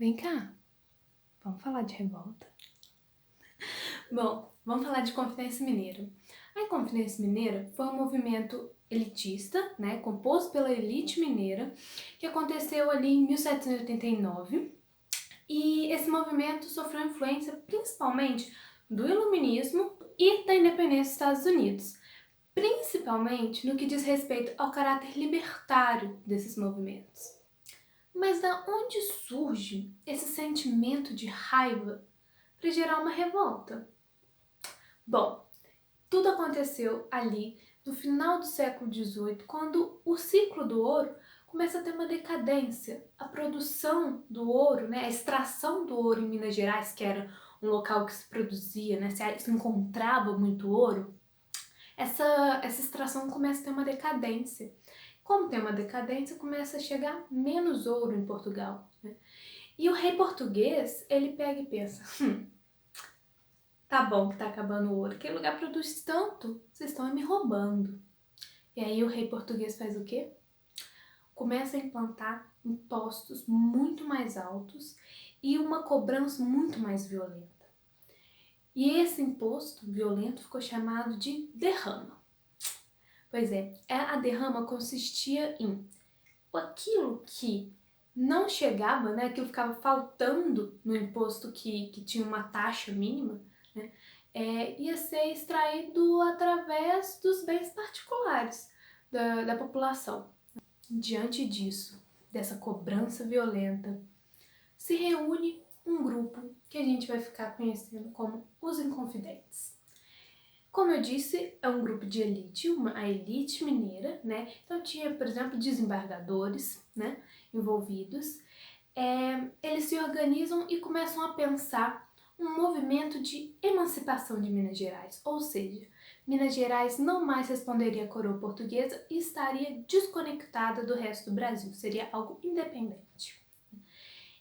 Vem cá, vamos falar de revolta? Bom, vamos falar de Inconfidência Mineira. A Inconfidência Mineira foi um movimento elitista, né, composto pela elite mineira, que aconteceu ali em 1789. E esse movimento sofreu influência principalmente do Iluminismo e da independência dos Estados Unidos, principalmente no que diz respeito ao caráter libertário desses movimentos. Mas da onde surge esse sentimento de raiva para gerar uma revolta? Bom, tudo aconteceu ali no final do século XVIII, quando o ciclo do ouro começa a ter uma decadência. A produção do ouro, né, a extração do ouro em Minas Gerais, que era um local que se produzia, né, se encontrava muito ouro, essa extração começa a ter uma decadência. Como tem uma decadência, começa a chegar menos ouro em Portugal, né? E o rei português, ele pega e pensa, tá bom que tá acabando o ouro, aquele lugar produz tanto, vocês estão me roubando. E aí o rei português faz o quê? Começa a implantar impostos muito mais altos e uma cobrança muito mais violenta. E esse imposto violento ficou chamado de derrama. Pois é, a derrama consistia em aquilo que não chegava, né, aquilo que ficava faltando no imposto que tinha uma taxa mínima, né, ia ser extraído através dos bens particulares da população. Diante disso, dessa cobrança violenta, se reúne um grupo que a gente vai ficar conhecendo como os Inconfidentes. Como eu disse, é um grupo de elite, a elite mineira, né? Então tinha, por exemplo, desembargadores, né, envolvidos. Eles se organizam e começam a pensar um movimento de emancipação de Minas Gerais, ou seja, Minas Gerais não mais responderia à coroa portuguesa e estaria desconectada do resto do Brasil, seria algo independente.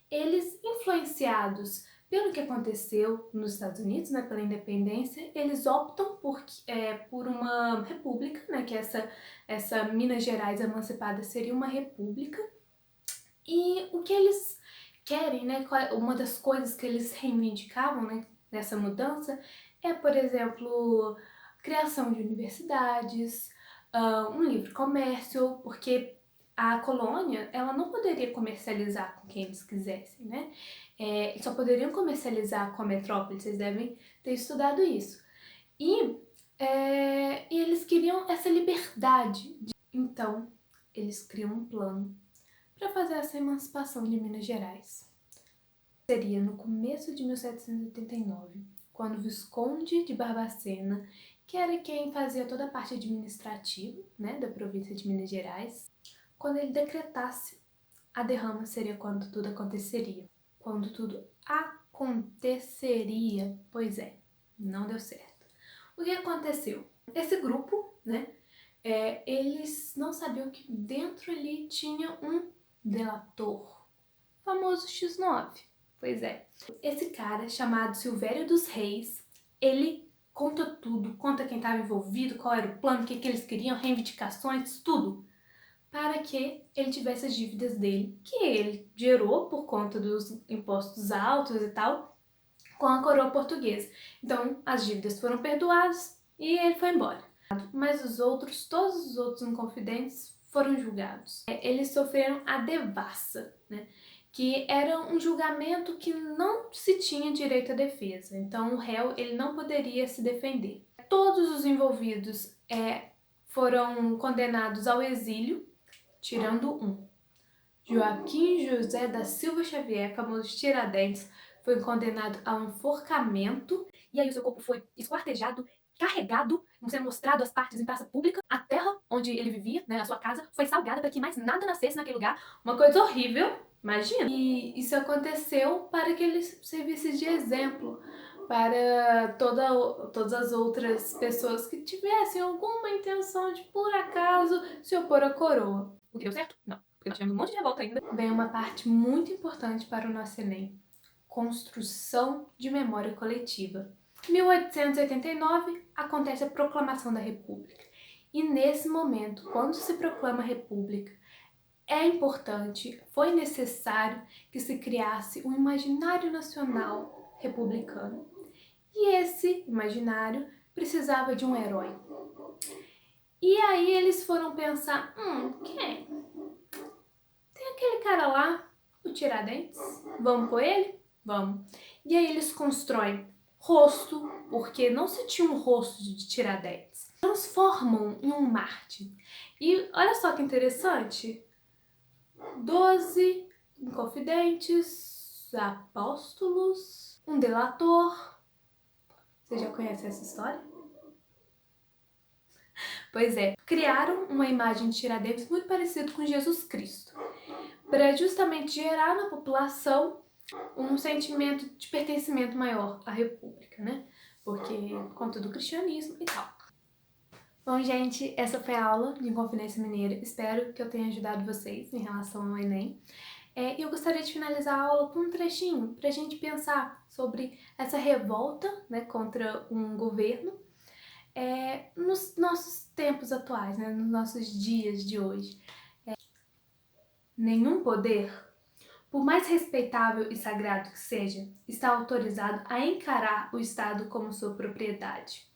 Eles, influenciados pelo que aconteceu nos Estados Unidos, né, pela independência, eles optam por uma república, né, que essa Minas Gerais emancipada seria uma república. E o que eles querem, né, uma das coisas que eles reivindicavam, né, nessa mudança é, por exemplo, criação de universidades, um livre comércio, porque a colônia ela não poderia comercializar com quem eles quisessem, né? Só poderiam comercializar com a metrópole, vocês devem ter estudado isso. E eles queriam essa liberdade. Então, eles criam um plano para fazer essa emancipação de Minas Gerais. Seria no começo de 1789, quando o Visconde de Barbacena, que era quem fazia toda a parte administrativa, né, da província de Minas Gerais, quando ele decretasse a derrama seria quando tudo aconteceria. Quando tudo aconteceria, pois é, não deu certo. O que aconteceu? Esse grupo, né, eles não sabiam que dentro ali tinha um delator, famoso X9. Pois é, esse cara chamado Silvério dos Reis, ele conta tudo, conta quem estava envolvido, qual era o plano, o que eles queriam, reivindicações, tudo, para que ele tivesse as dívidas dele, que ele gerou por conta dos impostos altos e tal, com a coroa portuguesa. Então, as dívidas foram perdoadas e ele foi embora. Mas todos os outros inconfidentes foram julgados. Eles sofreram a devassa, né? Que era um julgamento que não se tinha direito à defesa. Então, o réu ele não poderia se defender. Todos os envolvidos foram condenados ao exílio, tirando um. Joaquim José da Silva Xavier, famoso Tiradentes, foi condenado ao enforcamento e aí o seu corpo foi esquartejado, carregado, sendo mostrado as partes em praça pública. A terra onde ele vivia, né, a sua casa, foi salgada para que mais nada nascesse naquele lugar. Uma coisa horrível, imagina. E isso aconteceu para que ele servisse de exemplo para todas as outras pessoas que tivessem alguma intenção de, por acaso, se opor à coroa. O que deu certo? Não, porque nós tivemos um monte de revolta ainda. Vem uma parte muito importante para o nosso Enem. Construção de memória coletiva. Em 1889, acontece a proclamação da República. E nesse momento, quando se proclama a República, é importante, foi necessário que se criasse um imaginário nacional republicano. E esse imaginário precisava de um herói. E aí eles foram pensar, quem? Tem aquele cara lá, o Tiradentes, vamos com ele? Vamos. E aí eles constroem rosto, porque não se tinha um rosto de Tiradentes. Transformam em um Marte. E olha só que interessante, 12 inconfidentes, apóstolos, um delator. Você já conhece essa história? Pois é, criaram uma imagem de Tiradentes muito parecida com Jesus Cristo, para justamente gerar na população um sentimento de pertencimento maior à República, né? Porque por conta do cristianismo e tal. Bom, gente, essa foi a aula de Inconfidência Mineira. Espero que eu tenha ajudado vocês em relação ao Enem. E eu gostaria de finalizar a aula com um trechinho para a gente pensar sobre essa revolta, né, contra um governo nos nossos tempos atuais, né, nos nossos dias de hoje. Nenhum poder, por mais respeitável e sagrado que seja, está autorizado a encarar o Estado como sua propriedade.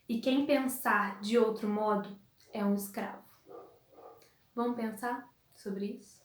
E quem pensar de outro modo é um escravo. Vamos pensar sobre isso?